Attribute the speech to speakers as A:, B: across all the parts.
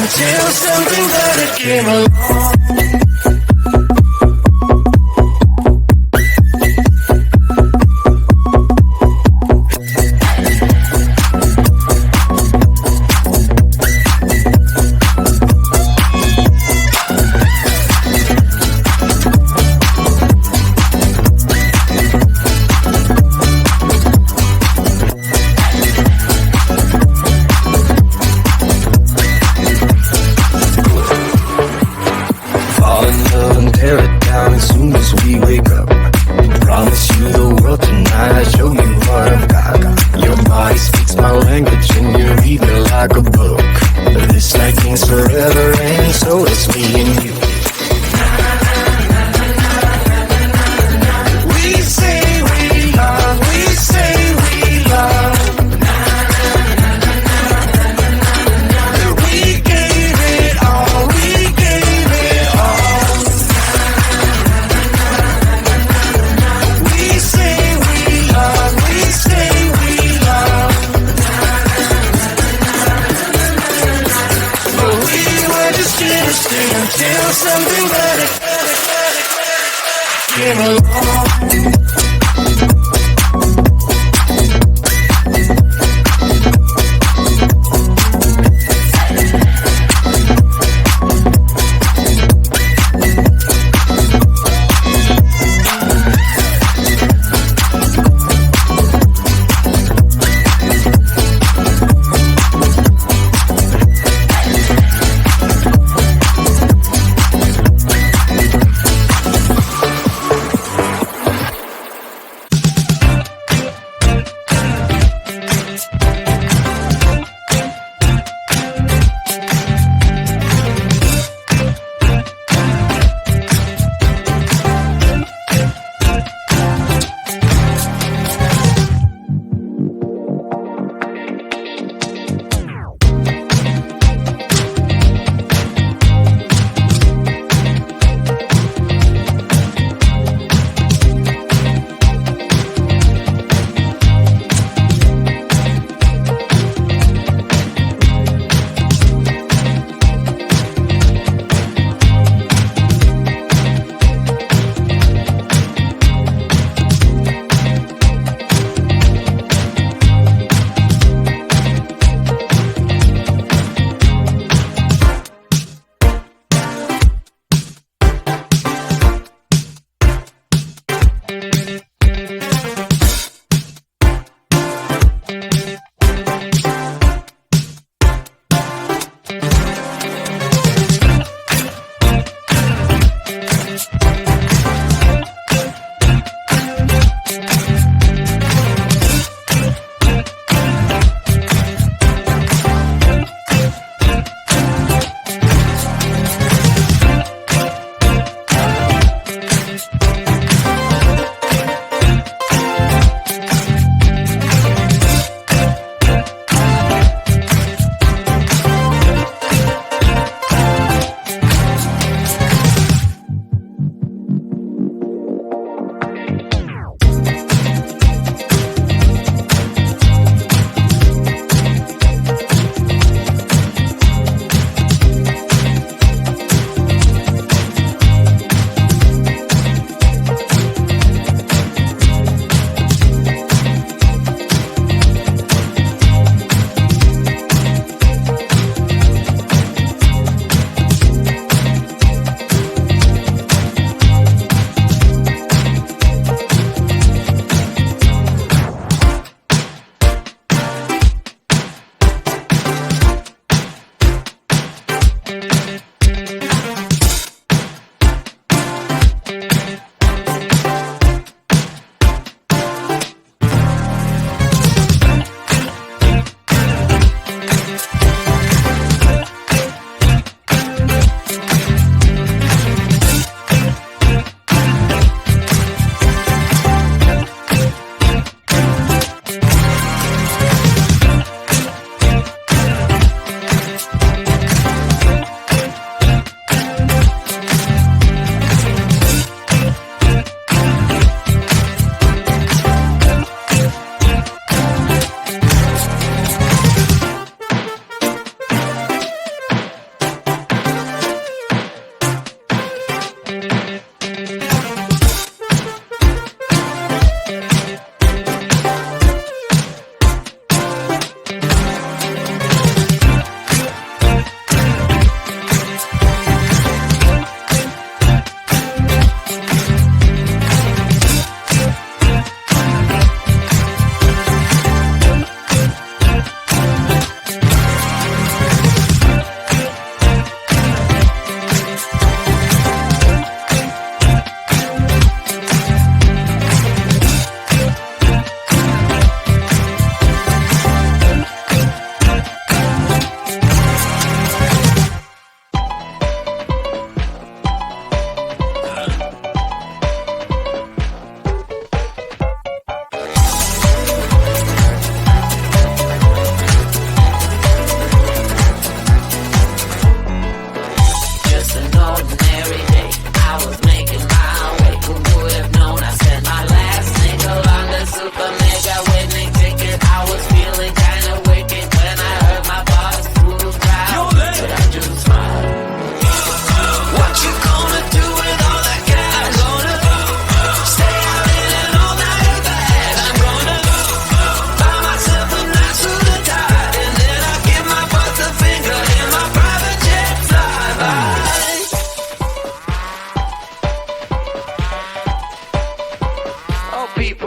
A: until something better came along.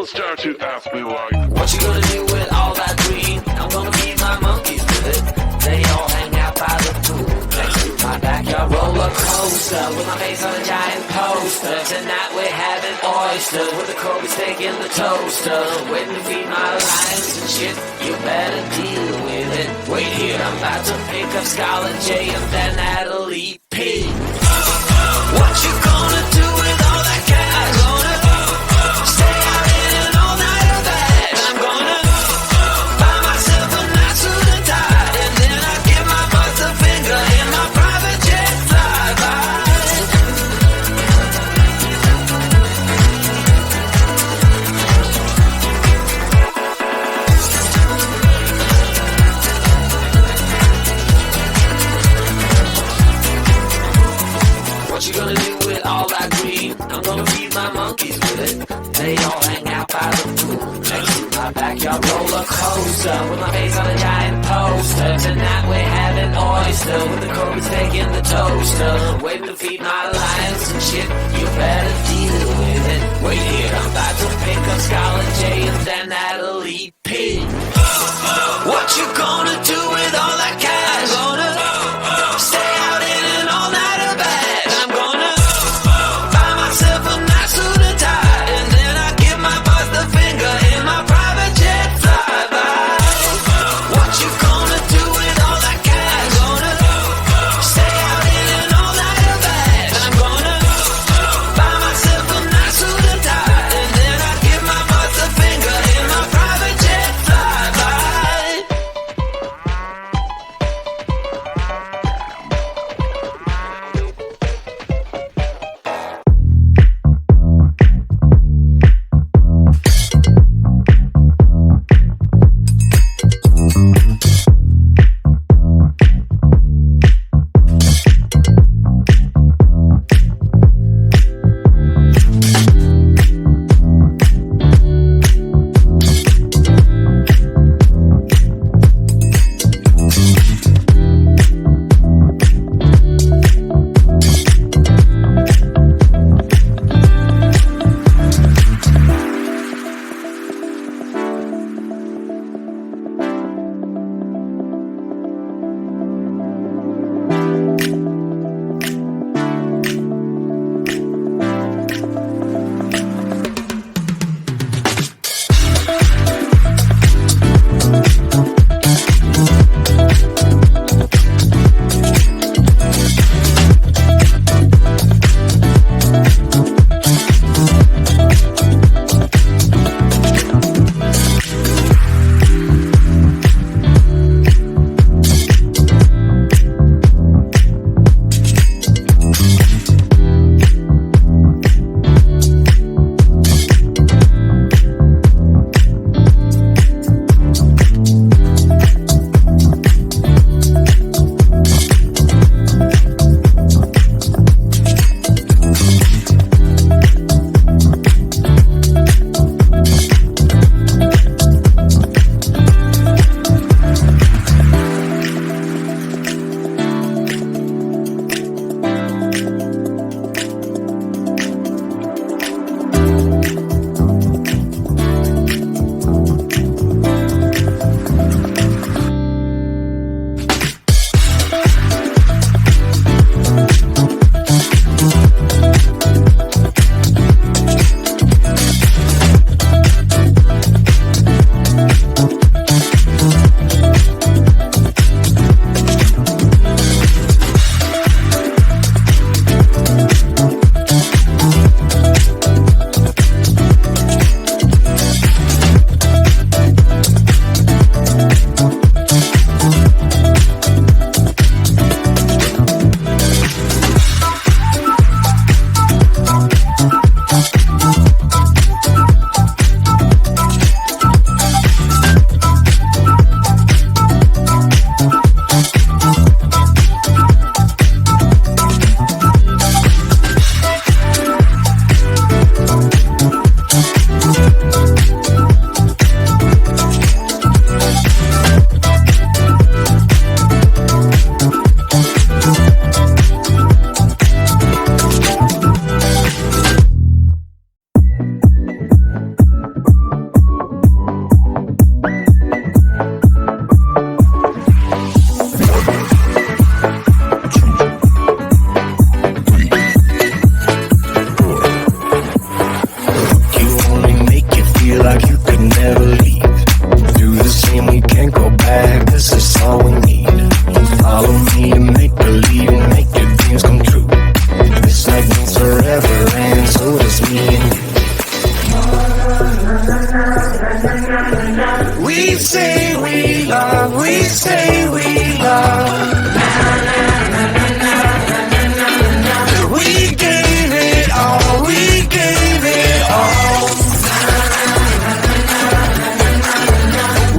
B: People start to ask me why.
A: What you gonna do with all that green? I'm gonna feed my monkeys with it. They all hang out by the pool next to my backyard roller coaster with my face on a giant poster. Tonight we're having oysters with the Kobe steak in the toaster. Waiting to feed my lions and shit. You better deal with it. Wait here, I'm about to pick up Scarlett J and then Natalie P. What you gonna do with all that cash? Gonna stay out in an all-nighter bag. I'm gonna buy myself a nice suit and tie, and then I give my boss a finger in my private jet flyby. What you gonna do with all that green? I'm gonna feed my monkeys with it. They all hang out by the pool next to my backyard roller coaster with my face on a giant poster. Tonight we're having oyster with the Kobe steak in the toaster. Waiting to feed my lions and shit. You better deal with it. Wait here, I'm about to pick up Scarlett J and then Natalie P. What you gonna do with all that cash? Gonna stay out in an all-nighter bag. I'm gonna buy myself a nice suit and tie, and then I give my boss the finger in my private jet flyby. What you gonna do with all that cash? Gonna stay out in an all-nighter bag. I'm gonna buy myself a nice suit and tie, and then I give my boss the finger in my private jet flyby. We say we love, we say we love. We gave it all, we gave it all.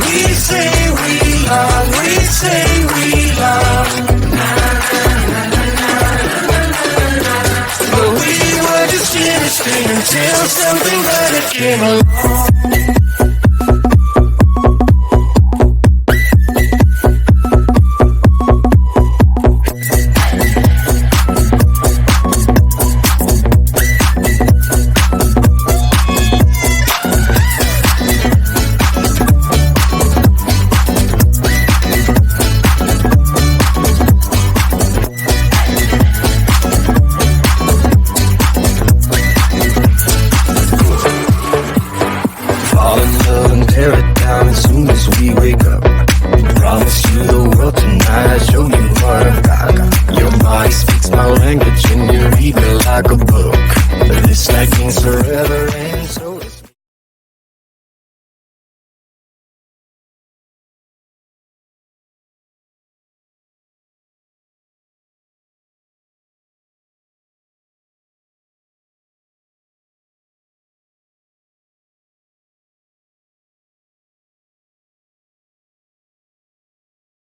A: We say we love, we say we love. But we were just innocent until something better came along.